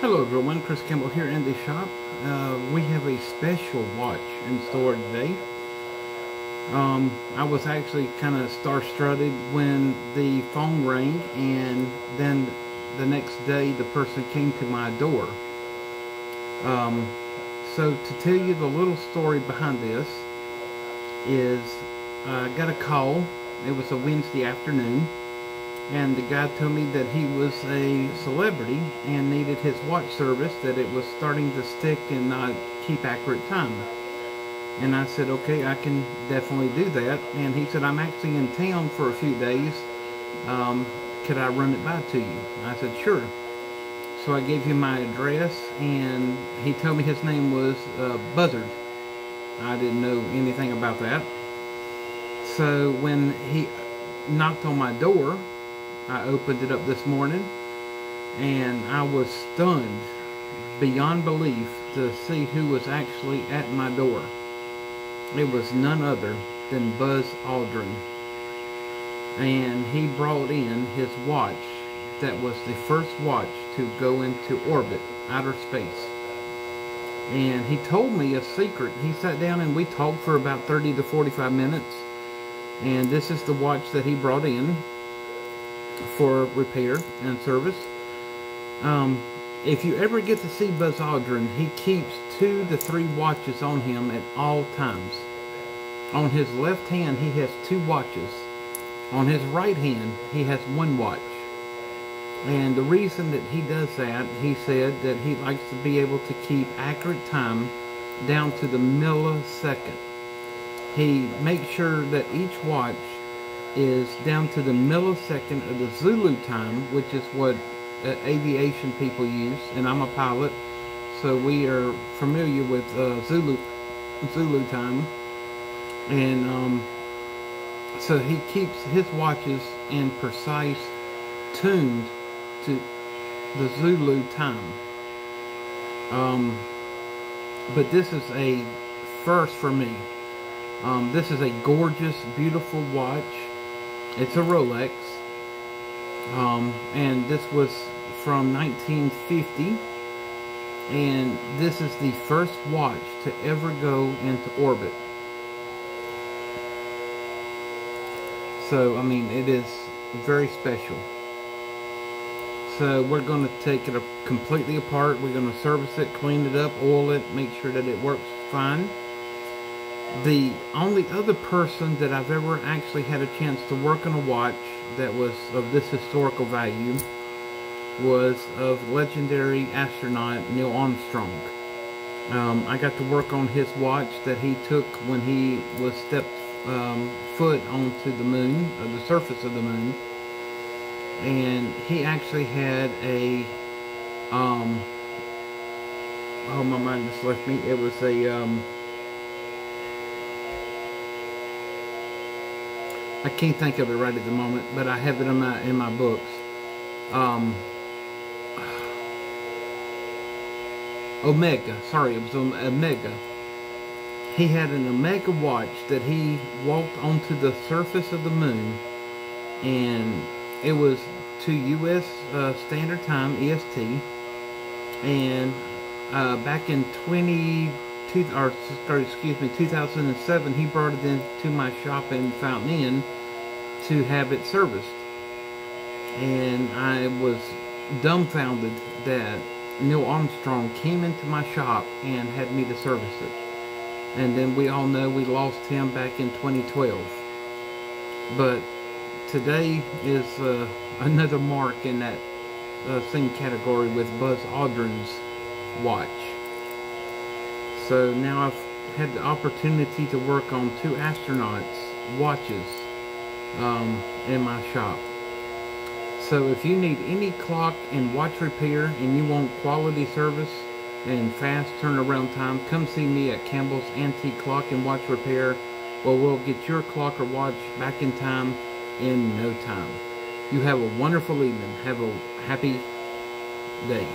Hello everyone, Chris Campbell here in the shop. We have a special watch in store today. I was actually kind of star-strutted when the phone rang, and then the next day the person came to my door. So to tell you the little story behind this is I got a call. It was a Wednesday afternoon, and the guy told me that he was a celebrity and needed his watch service, that it was starting to stick and not keep accurate time. And I said, okay, I can definitely do that. And he said, I'm actually in town for a few days. Could I run it by to you? I said, sure. So I gave him my address, and he told me his name was Buzzard. I didn't know anything about that. So when he knocked on my door, I opened it up this morning, and I was stunned beyond belief to see who was actually at my door. It was none other than Buzz Aldrin. And he brought in his watch that was the first watch to go into orbit, outer space. And he told me a secret. He sat down and we talked for about 30 to 45 minutes. And this is the watch that he brought in for repair and service. If you ever get to see Buzz Aldrin, he keeps 2 to 3 watches on him at all times. On his left hand, he has 2 watches. On his right hand, he has 1 watch. And the reason that he does that, he said that he likes to be able to keep accurate time down to the millisecond. He makes sure that each watch is down to the millisecond of the Zulu time, which is what aviation people use, and I'm a pilot, so we are familiar with Zulu time. And so he keeps his watches in precise, tuned to the Zulu time. But this is a first for me. This is a gorgeous, beautiful watch. It's a Rolex, and this was from 1950, and this is the first watch to ever go into orbit. So, I mean, it is very special. So we're going to take it completely apart. We're going to service it, clean it up, oil it, make sure that it works fine. The only other person that I've ever actually had a chance to work on a watch that was of this historical value was of legendary astronaut Neil Armstrong. I got to work on his watch that he took when he was stepped foot onto the moon, or the surface of the moon. And he actually had a, oh, my mind just left me. It was a, I can't think of it right at the moment, but I have it in my books. Omega, sorry, it was Omega. He had an Omega watch that he walked onto the surface of the moon, and it was to U.S. Standard Time, EST, and back in 2007, he brought it into my shop in Fountain Inn to have it serviced. And I was dumbfounded that Neil Armstrong came into my shop and had me to service it. And then we all know we lost him back in 2012. But today is another mark in that same category with Buzz Aldrin's watch. So now I've had the opportunity to work on 2 astronauts' watches in my shop. So if you need any clock and watch repair and you want quality service and fast turnaround time, come see me at Campbell's Antique Clock and Watch Repair, where we'll get your clock or watch back in time in no time. You have a wonderful evening. Have a happy day.